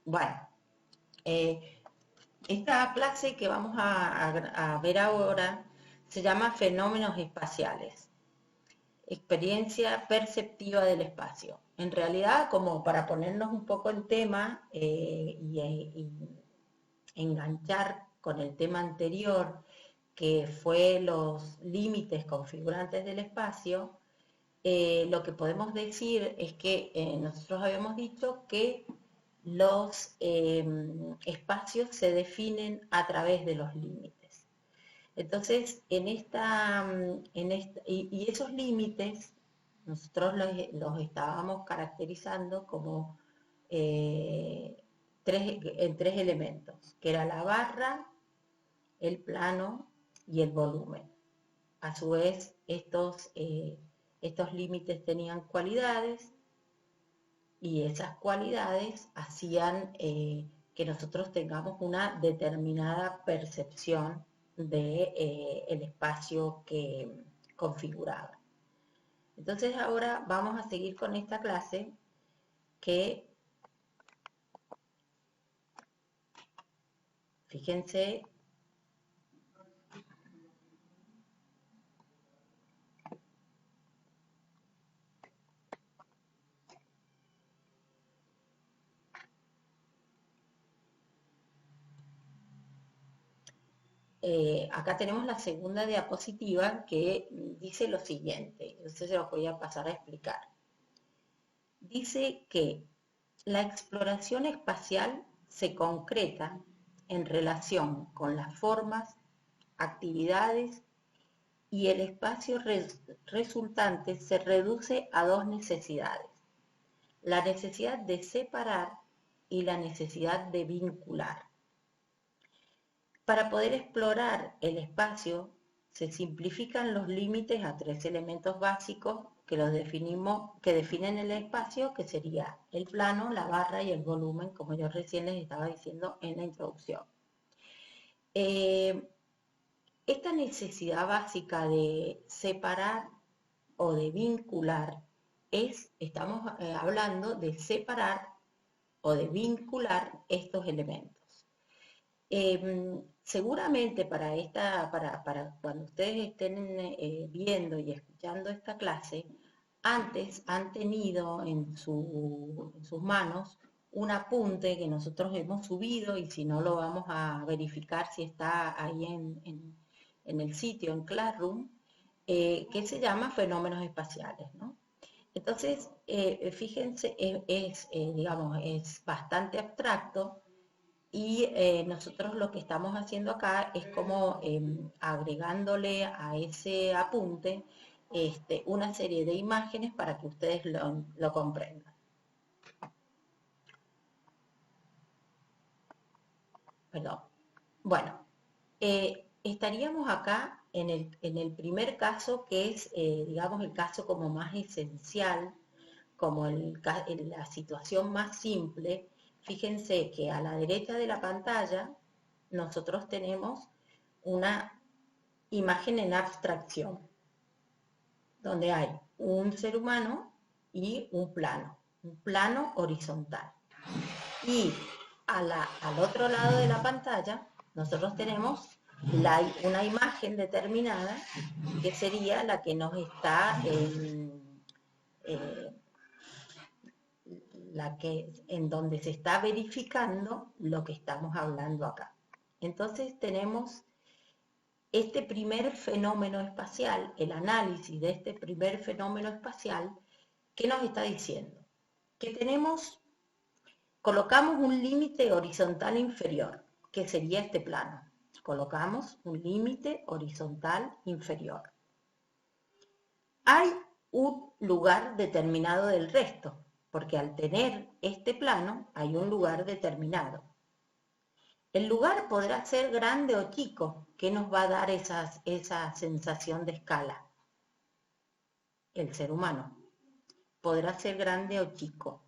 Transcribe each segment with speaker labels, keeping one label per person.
Speaker 1: Bueno, eh, esta clase que vamos a ver ahora se llama Fenómenos Espaciales, experiencia perceptiva del espacio. En realidad, como para ponernos un poco en tema y enganchar con el tema anterior, que fue los límites configurantes del espacio, lo que podemos decir es que nosotros habíamos dicho que los espacios se definen a través de los límites. Entonces, y esos límites nosotros los estábamos caracterizando como eh, en tres elementos, que era la barra, el plano y el volumen. A su vez, estos límites tenían cualidades y esas cualidades hacían que nosotros tengamos una determinada percepción del espacio que configuraba. Entonces ahora vamos a seguir con esta clase que, fíjense, acá tenemos la segunda diapositiva que dice lo siguiente, entonces se los voy a pasar a explicar. Dice que la exploración espacial se concreta en relación con las formas, actividades y el espacio resultante se reduce a dos necesidades: la necesidad de separar y la necesidad de vincular. Para poder explorar el espacio se simplifican los límites a tres elementos básicos que definen el espacio, que sería el plano, la barra y el volumen, como yo recién les estaba diciendo en la introducción. Esta necesidad básica de separar o de vincular estamos hablando de separar o de vincular estos elementos. Seguramente para cuando ustedes estén viendo y escuchando esta clase, antes han tenido en sus manos un apunte que nosotros hemos subido, y si no lo vamos a verificar si está ahí en el sitio, en Classroom, que se llama Fenómenos Espaciales, ¿no? Entonces, fíjense, digamos, es bastante abstracto, y nosotros lo que estamos haciendo acá es como agregándole a ese apunte una serie de imágenes para que ustedes lo comprendan. Perdón. Bueno, estaríamos acá en el primer caso, que es, digamos, el caso como más esencial, como la situación más simple. Fíjense que a la derecha de la pantalla nosotros tenemos una imagen en abstracción, donde hay un ser humano y un plano horizontal. Y al otro lado de la pantalla nosotros tenemos una imagen determinada, que sería la que nos está en donde se está verificando lo que estamos hablando acá. Entonces tenemos este primer fenómeno espacial, el análisis de este primer fenómeno espacial, ¿qué nos está diciendo? Que colocamos un límite horizontal inferior, que sería este plano. Colocamos un límite horizontal inferior. Hay un lugar determinado del resto, porque al tener este plano hay un lugar determinado. El lugar podrá ser grande o chico. ¿Qué nos va a dar esa sensación de escala? El ser humano. Podrá ser grande o chico.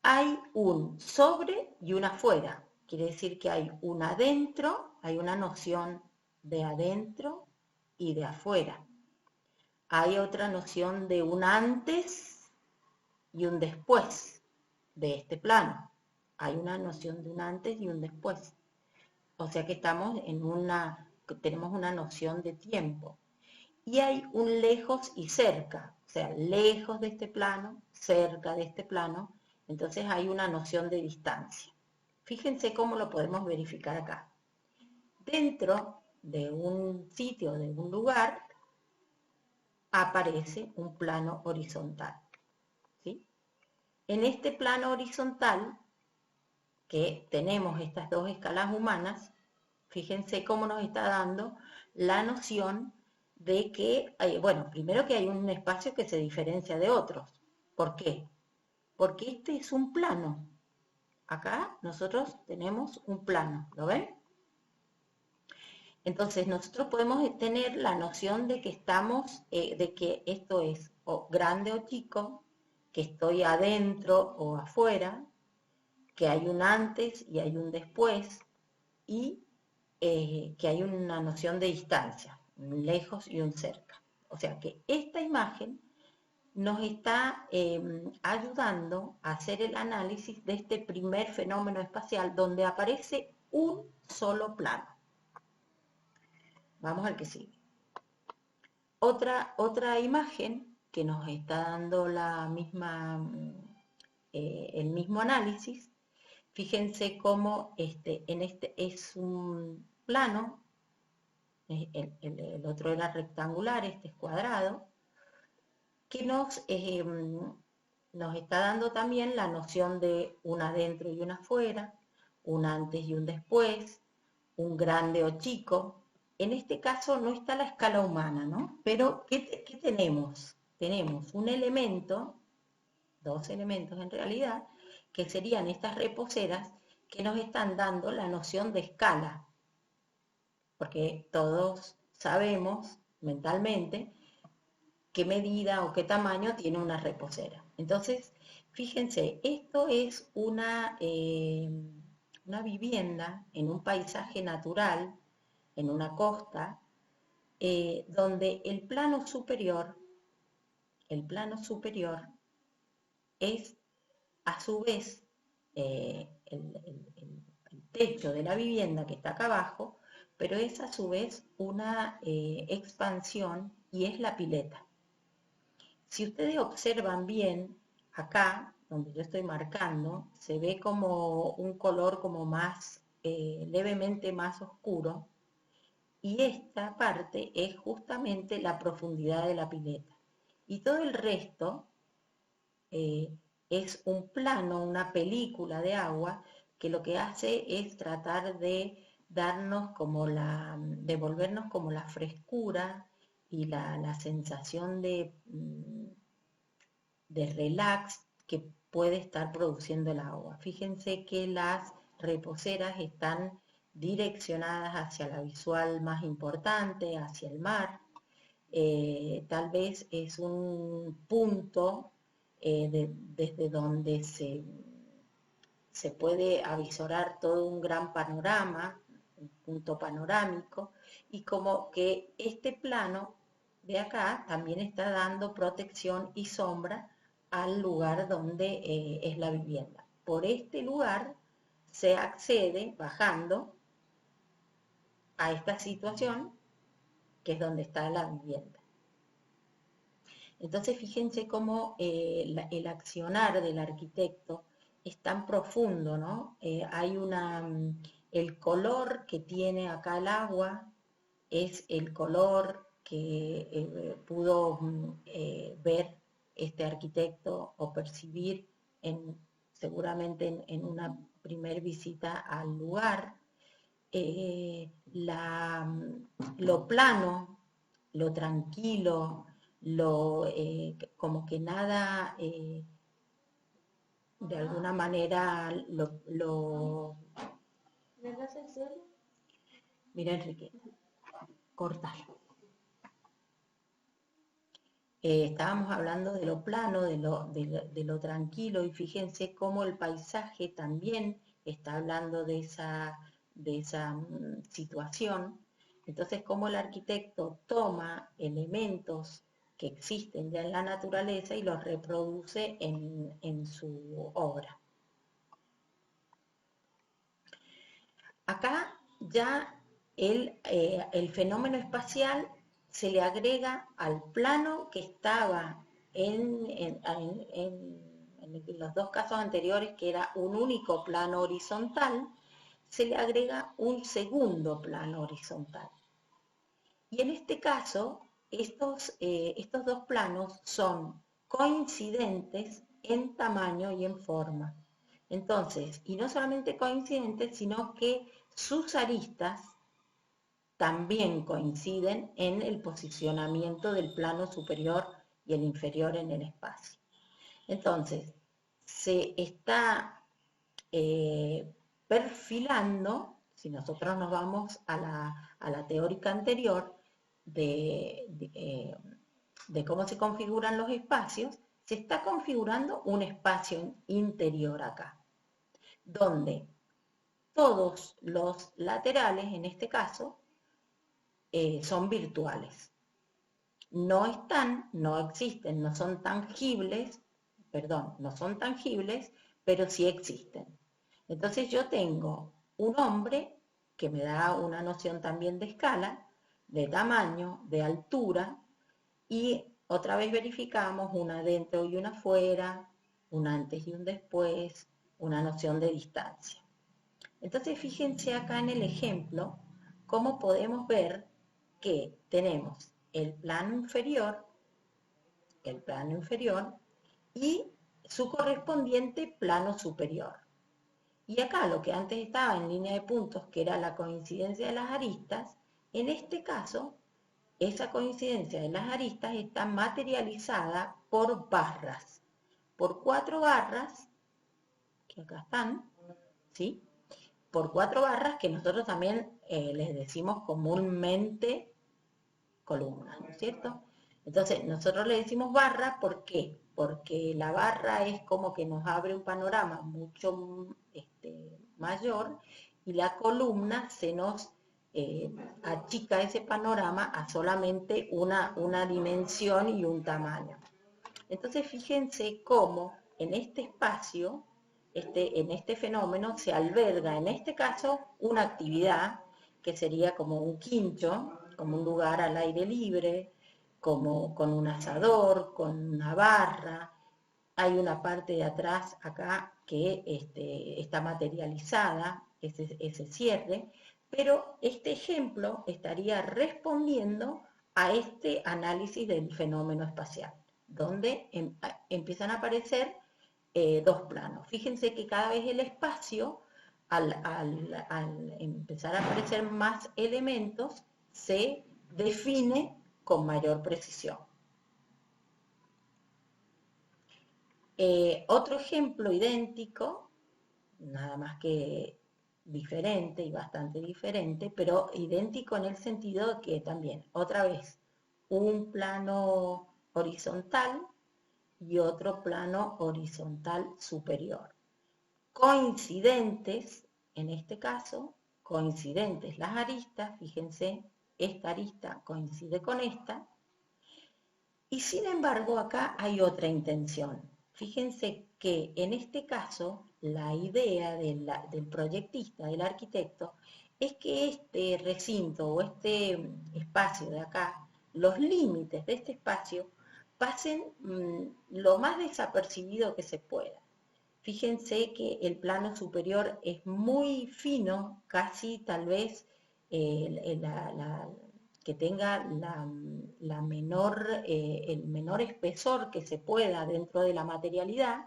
Speaker 1: Hay un sobre y un afuera. Quiere decir que hay un adentro, hay una noción de adentro y de afuera. Hay otra noción de un antes y un después de este plano. hay una noción de un antes y un después. O sea que tenemos una noción de tiempo. Y hay un lejos y cerca, o sea, lejos de este plano, cerca de este plano, entonces hay una noción de distancia. Fíjense cómo lo podemos verificar acá. Dentro de un sitio, de un lugar, aparece un plano horizontal, ¿sí? En este plano horizontal, que tenemos estas dos escalas humanas, fíjense cómo nos está dando la noción de que, bueno, primero que hay un espacio que se diferencia de otros. ¿Por qué? Porque este es un plano. Acá nosotros tenemos un plano, ¿lo ven? Entonces nosotros podemos tener la noción de que de que esto es o grande o chico, que estoy adentro o afuera, que hay un antes y hay un después, y que hay una noción de distancia, un lejos y un cerca. O sea que esta imagen nos está ayudando a hacer el análisis de este primer fenómeno espacial donde aparece un solo plano. Vamos al que sigue. Otra imagen que nos está dando el mismo análisis. Fíjense cómo en este es un plano, el otro era rectangular, este es cuadrado, que nos está dando también la noción de un adentro y un afuera, un antes y un después, un grande o chico. En este caso no está la escala humana, ¿no? Pero ¿qué tenemos? Tenemos un elemento, dos elementos en realidad, que serían estas reposeras que nos están dando la noción de escala, porque todos sabemos mentalmente qué medida o qué tamaño tiene una reposera. Entonces, fíjense, esto es una vivienda en un paisaje natural, en una costa, donde el plano superior es a su vez el techo de la vivienda que está acá abajo, pero es a su vez una expansión y es la pileta. Si ustedes observan bien, acá, donde yo estoy marcando, se ve como un color como más, levemente más oscuro, y esta parte es justamente la profundidad de la pileta. Y todo el resto es un plano, una película de agua, que lo que hace es tratar de devolvernos como la frescura y la sensación de relax que puede estar produciendo el agua. Fíjense que las reposeras están direccionadas hacia la visual más importante, hacia el mar. Tal vez es un punto desde donde se puede avisorar todo un gran panorama, un punto panorámico, y como que este plano de acá también está dando protección y sombra al lugar donde es la vivienda. Por este lugar se accede bajando a esta situación que es donde está la vivienda. Entonces fíjense cómo el accionar del arquitecto es tan profundo, ¿no? El color que tiene acá el agua es el color que pudo ver este arquitecto o percibir seguramente en una primer visita al lugar. Lo plano, lo tranquilo, como que nada de alguna manera ¿me vas a hacer? Mira, Enrique, cortalo. Estábamos hablando de lo plano, de lo tranquilo, y fíjense cómo el paisaje también está hablando de esa situación. Entonces, cómo el arquitecto toma elementos que existen ya en la naturaleza y los reproduce en su obra. Acá ya el fenómeno espacial se le agrega al plano que estaba en los dos casos anteriores, que era un único plano horizontal, se le agrega un segundo plano horizontal. Y en este caso, estos dos planos son coincidentes en tamaño y en forma. Entonces, y no solamente coincidentes, sino que sus aristas también coinciden en el posicionamiento del plano superior y el inferior en el espacio. Entonces, se está perfilando, si nosotros nos vamos a la teórica anterior de cómo se configuran los espacios, se está configurando un espacio interior acá, donde todos los laterales, en este caso, son virtuales. No están, no existen, no son tangibles, perdón, no son tangibles, pero sí existen. Entonces yo tengo un hombre que me da una noción también de escala, de tamaño, de altura, y otra vez verificamos una dentro y una fuera, un antes y un después, una noción de distancia. Entonces fíjense acá en el ejemplo cómo podemos ver que tenemos el plano inferior y su correspondiente plano superior. Y acá lo que antes estaba en línea de puntos, que era la coincidencia de las aristas, en este caso, esa coincidencia de las aristas está materializada por barras, por 4 barras, que acá están, ¿sí? Por 4 barras que nosotros también les decimos comúnmente columnas, ¿no es cierto? Entonces, nosotros le decimos barra, ¿por qué? Porque la barra es como que nos abre un panorama mucho mayor y la columna se nos achica ese panorama a solamente una dimensión y un tamaño. Entonces, fíjense cómo en este espacio, en este fenómeno, se alberga, en este caso, una actividad que sería como un quincho, como un lugar al aire libre, como con un asador, con una barra. Hay una parte de atrás acá que está materializada, ese cierre, pero este ejemplo estaría respondiendo a este análisis del fenómeno espacial, donde empiezan a aparecer dos planos. Fíjense que cada vez el espacio, al empezar a aparecer más elementos, se define con mayor precisión. Otro ejemplo idéntico, nada más que diferente y bastante diferente, pero idéntico en el sentido de que también, otra vez, un plano horizontal y otro plano horizontal superior. Coincidentes, en este caso, coincidentes las aristas, fíjense, esta arista coincide con esta, y sin embargo acá hay otra intención. Fíjense que en este caso la idea del proyectista, del arquitecto, es que este recinto o este espacio de acá, los límites de este espacio, pasen lo más desapercibido que se pueda. Fíjense que el plano superior es muy fino, casi tal vez que tenga el menor espesor que se pueda dentro de la materialidad,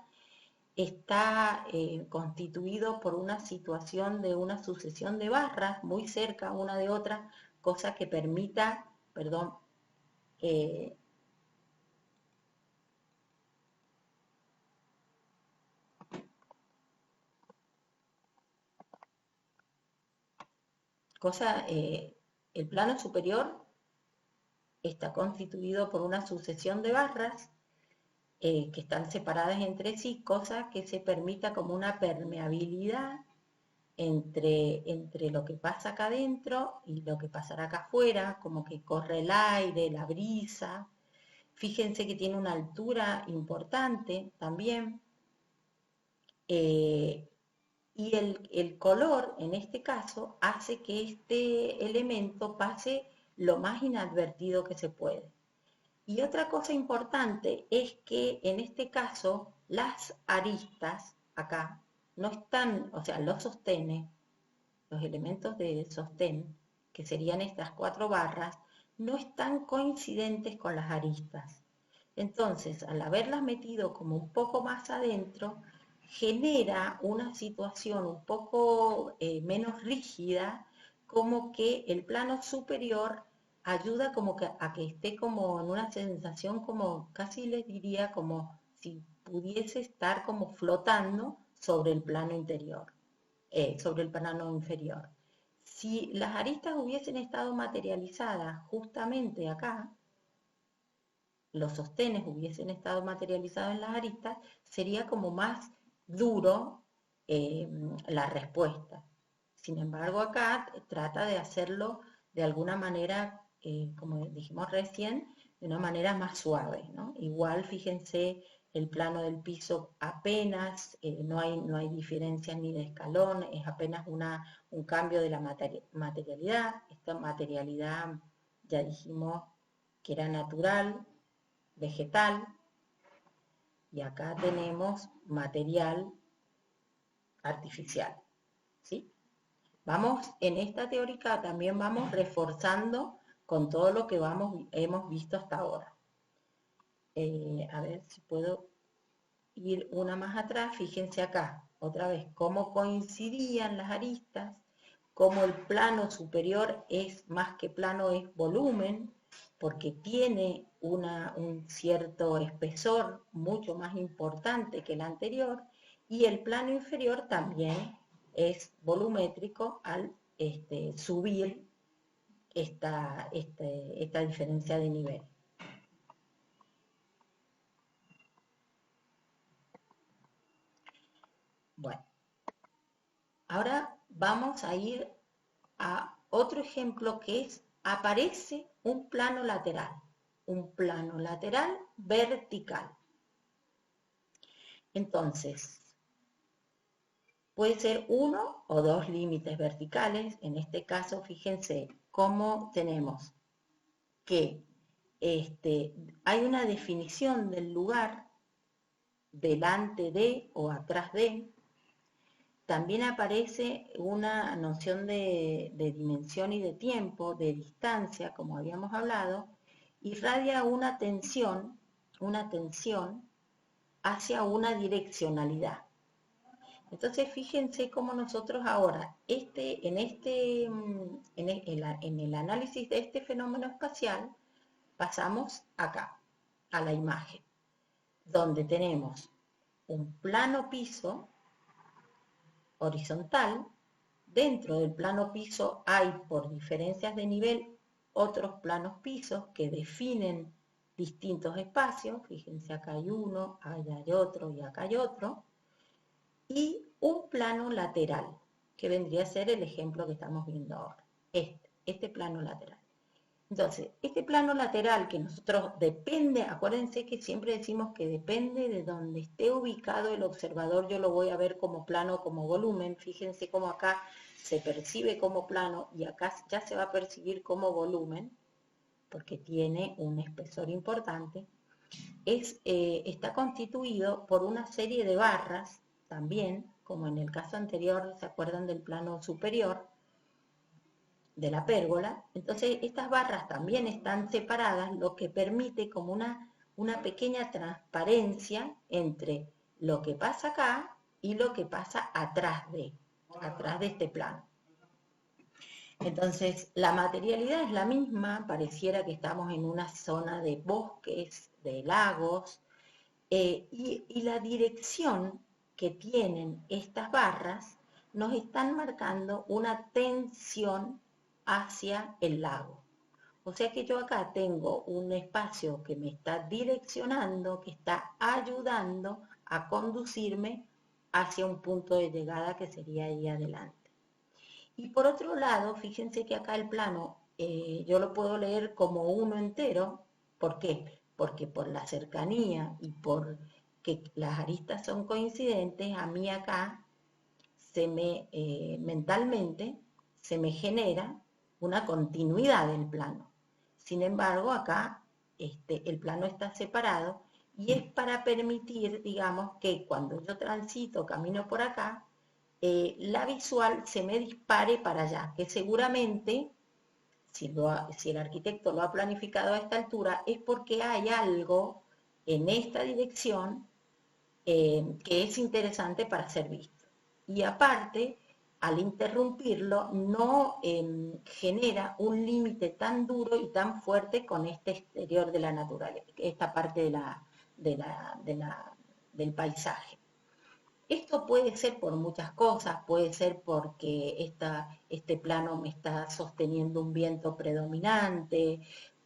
Speaker 1: está constituido por una situación de una sucesión de barras muy cerca una de otra, cosa que permita, perdón, el plano superior está constituido por una sucesión de barras que están separadas entre sí, cosa que se permita como una permeabilidad entre lo que pasa acá adentro y lo que pasará acá afuera, como que corre el aire, la brisa. Fíjense que tiene una altura importante también. y el color, en este caso, hace que este elemento pase lo más inadvertido que se puede. Y otra cosa importante es que en este caso las aristas acá no están, o sea, los sostenes, los elementos de sostén, que serían estas 4 barras, no están coincidentes con las aristas. Entonces, al haberlas metido como un poco más adentro, genera una situación un poco menos rígida, como que el plano superior ayuda como que a que esté como en una sensación como, casi les diría, como si pudiese estar como flotando sobre el plano interior, sobre el plano inferior. Si las aristas hubiesen estado materializadas justamente acá, los sostenes hubiesen estado materializados en las aristas, sería como más duro la respuesta. Sin embargo, acá trata de hacerlo de alguna manera, como dijimos recién, de una manera más suave, ¿no? Igual, fíjense, el plano del piso apenas, no hay diferencias ni de escalón, es apenas un cambio de la materialidad. Esta materialidad ya dijimos que era natural, vegetal, y acá tenemos material artificial, ¿sí? Vamos, en esta teórica también vamos reforzando con todo lo que hemos visto hasta ahora. A ver si puedo ir una más atrás. Fíjense acá, otra vez, cómo coincidían las aristas, cómo el plano superior es más que plano, es volumen, porque tiene un cierto espesor mucho más importante que el anterior, y el plano inferior también es volumétrico al subir esta diferencia de nivel. Bueno, ahora vamos a ir a otro ejemplo que es, aparece un plano lateral vertical. Entonces, puede ser 1 o 2 límites verticales. En este caso, fíjense cómo tenemos que hay una definición del lugar delante de o atrás de. También aparece una noción de dimensión y de tiempo, de distancia, como habíamos hablado, irradia una tensión hacia una direccionalidad. Entonces, fíjense cómo nosotros ahora, en el análisis de este fenómeno espacial, pasamos acá, a la imagen, donde tenemos un plano piso horizontal. Dentro del plano piso hay, por diferencias de nivel, otros planos pisos que definen distintos espacios. Fíjense, acá hay uno, allá hay otro y acá hay otro. Y un plano lateral, que vendría a ser el ejemplo que estamos viendo ahora. Este plano lateral. Entonces, este plano lateral que nosotros depende, acuérdense que siempre decimos que depende de donde esté ubicado el observador, yo lo voy a ver como plano, como volumen. Fíjense cómo acá se percibe como plano y acá ya se va a percibir como volumen, porque tiene un espesor importante. Está constituido por una serie de barras, también, como en el caso anterior, ¿se acuerdan del plano superior? De la pérgola. Entonces estas barras también están separadas, lo que permite como una pequeña transparencia entre lo que pasa acá y lo que pasa atrás de este plano. Entonces la materialidad es la misma, pareciera que estamos en una zona de bosques, de lagos, y la dirección que tienen estas barras nos están marcando una tensión hacia el lago. O sea que yo acá tengo un espacio que me está direccionando, que está ayudando a conducirme hacia un punto de llegada que sería ahí adelante. Y por otro lado, fíjense que acá el plano yo lo puedo leer como uno entero. ¿Por qué? Porque por la cercanía y por que las aristas son coincidentes, a mí acá mentalmente se me genera una continuidad del plano. Sin embargo, acá el plano está separado y es para permitir, digamos, que cuando yo transito, camino por acá, la visual se me dispare para allá, que seguramente, si el arquitecto lo ha planificado a esta altura, es porque hay algo en esta dirección que es interesante para ser visto. Y aparte, al interrumpirlo, no genera un límite tan duro y tan fuerte con este exterior de la naturaleza, esta parte del paisaje. Esto puede ser por muchas cosas, puede ser porque este plano me está sosteniendo un viento predominante,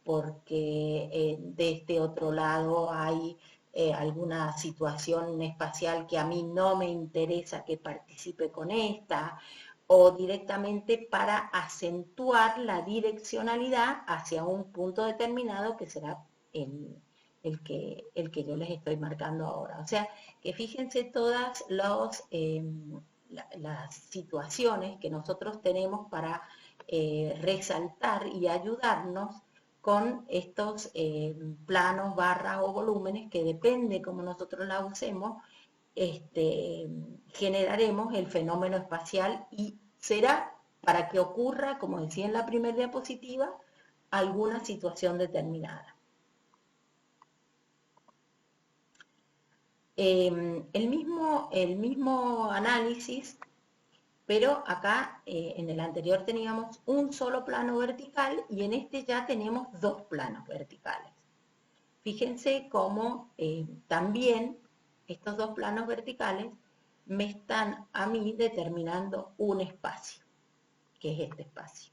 Speaker 1: porque de este otro lado hay alguna situación espacial que a mí no me interesa que participe con esta, o directamente para acentuar la direccionalidad hacia un punto determinado que será el que yo les estoy marcando ahora. O sea, que fíjense todas las situaciones que nosotros tenemos para resaltar y ayudarnos con estos planos, barras o volúmenes que depende cómo nosotros la usemos, generaremos el fenómeno espacial y será para que ocurra, como decía en la primera diapositiva, alguna situación determinada. El mismo análisis, pero acá en el anterior teníamos un solo plano vertical y en este ya tenemos dos planos verticales. Fíjense cómo también estos dos planos verticales me están a mí determinando un espacio, que es este espacio.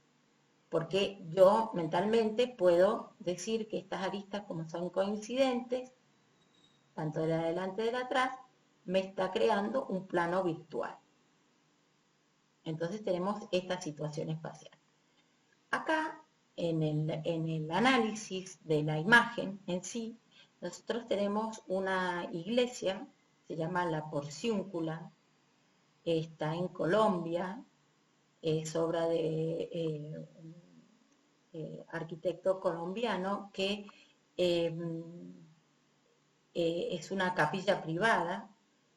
Speaker 1: Porque yo mentalmente puedo decir que estas aristas, como son coincidentes, tanto de la adelante y de la atrás, me está creando un plano virtual. Entonces tenemos esta situación espacial. Acá, en el análisis de la imagen en sí, nosotros tenemos una iglesia, se llama La Porciúncula, está en Colombia, es obra de un arquitecto colombiano que es una capilla privada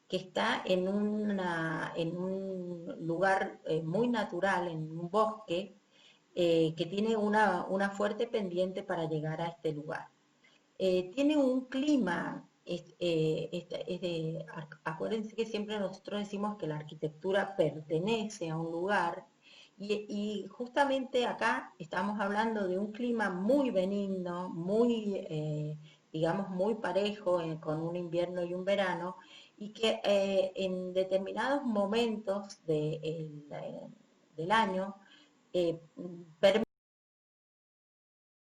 Speaker 1: que está en un lugar muy natural, en un bosque, que tiene una fuerte pendiente para llegar a este lugar. Tiene un clima, acuérdense que siempre nosotros decimos que la arquitectura pertenece a un lugar, y justamente acá estamos hablando de un clima muy benigno, digamos, muy parejo, con un invierno y un verano, y que en determinados momentos del año permite